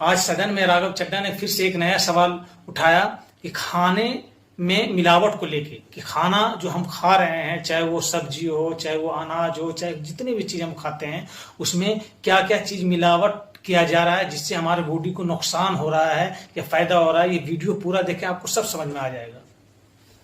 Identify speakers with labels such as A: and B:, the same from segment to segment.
A: आज सदन में राघव चड्ढा ने फिर से एक नया सवाल उठाया कि खाने में मिलावट को लेके, कि खाना जो हम खा रहे हैं, चाहे वो सब्जी हो, चाहे वो अनाज हो, चाहे जितनी भी चीज हम खाते हैं, उसमें क्या क्या चीज मिलावट किया जा रहा है जिससे हमारे बॉडी को नुकसान हो रहा है या फायदा हो रहा है। ये वीडियो पूरा देखें, आपको सब समझ में आ जाएगा।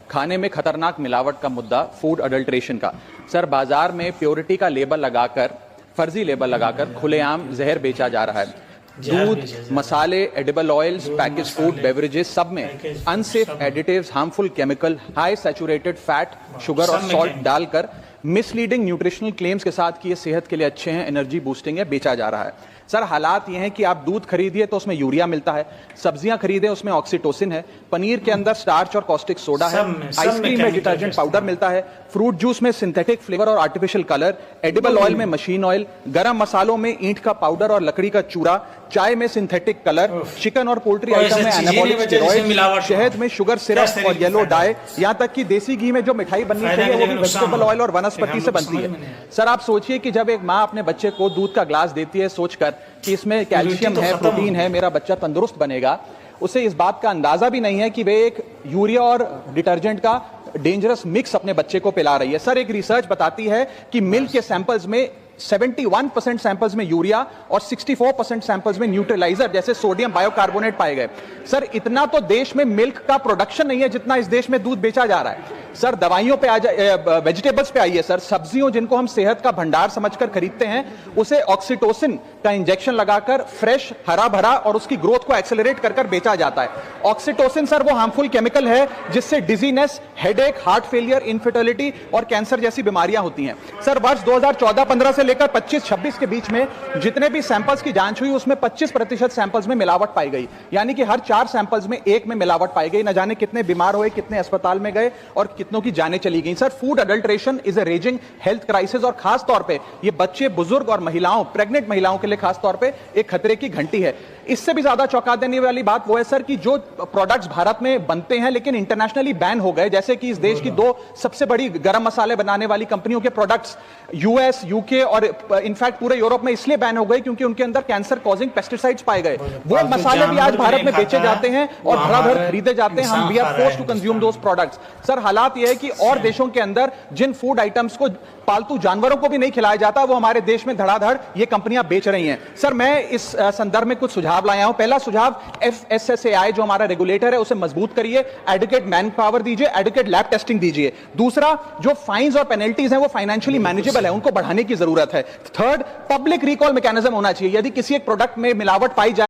B: खाने में खतरनाक मिलावट का मुद्दा, फूड अडल्ट्रेशन का। सर, बाजार में प्योरिटी का लेबल लगाकर, फर्जी लेबल लगाकर खुलेआम जहर बेचा जा रहा है। दूध, मसाले, edible oils, package food, beverages, सब में unsafe additives, harmful chemical, high saturated fat, sugar और सॉल्ट डालकर मिसलीडिंग न्यूट्रिशनल क्लेम्स के साथ कि ये सेहत के लिए अच्छे हैं, एनर्जी बूस्टिंग है, बेचा जा रहा है। सर, हालात ये हैं कि आप दूध खरीदिए तो उसमें यूरिया मिलता है, सब्जियां खरीदें उसमें ऑक्सीटोसिन है, पनीर के अंदर स्टार्च और कॉस्टिक सोडा है, आइसक्रीम में डिटर्जेंट पाउडर मिलता है, फ्रूट जूस में सिंथेटिक फ्लेवर और आर्टिफिशियल कलर, एडिबल ऑयल में मशीन ऑयल, गरम मसालों में ईंट का पाउडर और लकड़ी का चूरा, चाय में सिंथेटिक कलर, चिकन और पोल्ट्री आइटम में एनाबॉलिक स्टेरॉइड, शहद में शुगर सिरप और येलो डाई, यहां तक कि देसी घी में जो मिठाई बननी चाहिए वो भी वेजिटेबल ऑयल और वनस्पति से बनती है। सर, आप सोचिए कि जब एक माँ अपने बच्चे को दूध का ग्लास देती है सोचकर कि इसमें कैल्शियम है, प्रोटीन है, मेरा बच्चा तंदुरुस्त बनेगा, उसे इस बात का अंदाजा भी नहीं है कि वे एक यूरिया और डिटर्जेंट का डेंजरस मिक्स अपने बच्चे को पिला रही है। सर, एक रिसर्च बताती है कि मिल्क के सैंपल्स में 71% सैंपल्स में यूरिया और 64% सैंपल्स में न्यूट्रलाइजर जैसे सोडियम बायोकार्बोनेट पाए गए। सर, इतना तो देश में मिल्क का प्रोडक्शन नहीं है जितना इस देश में दूध बेचा जा रहा है। सर, दवाइयों पे आ जाए, वेजिटेबल्स पे आइए सर। सब्जियों जिनको हम सेहत का भंडार समझकर खरीदते हैं, उसे ऑक्सीटोसिन का इंजेक्शन लगाकर फ्रेश, हरा भरा और उसकी ग्रोथ को एक्सेलरेट कर कर बेचा जाता है। ऑक्सीटोसिन सर वो हार्मफुल केमिकल है जिससे dizziness, headache, heart failure, infertility और कैंसर जैसी बीमारियां होती हैं। सर, वर्ष 2014-15 से लेकर 25-26 के बीच में जितने भी सैंपल्स की जांच हुई उसमें 25% सैंपल्स में मिलावट पाई गई, यानी कि हर 4 सैंपल्स में 1 में मिलावट पाई गई। न जाने कितने बीमार हुए, कितने अस्पताल में गए और कितनों की जानें चली गई। Sir, food adulteration is a raising health crisis और खास तौर पे ये बच्चे, बुजुर्ग और महिलाओं, प्रेग्नेंट महिलाओं के लिए खास तौर पे एक खतरे की घंटी है। इससे भी ज्यादा चौंका देने वाली बात वो है सर कि जो प्रोडक्ट्स भारत में बनते हैं लेकिन इंटरनेशनली बैन हो गए, जैसे कि इस देश की 2 सबसे बड़ी गरम मसाले बनाने वाली कंपनियों के प्रोडक्ट्स यूएस, यूके और इनफैक्ट पूरे यूरोप में इसलिए बैन हो गए क्योंकि उनके अंदर कैंसर कॉजिंग पेस्टिसाइड्स पाए गए। वो मसाले भी आज भारत में बेचे जाते हैं और धड़ाधड़ खरीदे जाते हैं। हम we are forced to consume those products. Sir, हालात यह है कि और देशों के अंदर जिन फूड आइटम्स को पालतू जानवरों को भी नहीं खिलाया जाता, वो हमारे देश में धड़ाधड़ ये कंपनियां बेच रही हैं। सर, मैं इस संदर्भ में कुछ सुझाव लाया हूं। पहला सुझाव, FSSAI जो हमारा रेगुलेटर है उसे मजबूत करिए, एडुकेट मैन पावर दीजिए, एडुकेट लैब टेस्टिंग दीजिए। दूसरा, जो फाइन्स और पेनल्टीज हैं वो फाइनेंशियली मैनेजेबल है, उनको बढ़ाने की जरूरत है। थर्ड, पब्लिक रिकॉल मैकेनिज्म होना चाहिए। यदि किसी एक प्रोडक्ट में मिलावट पाई जाए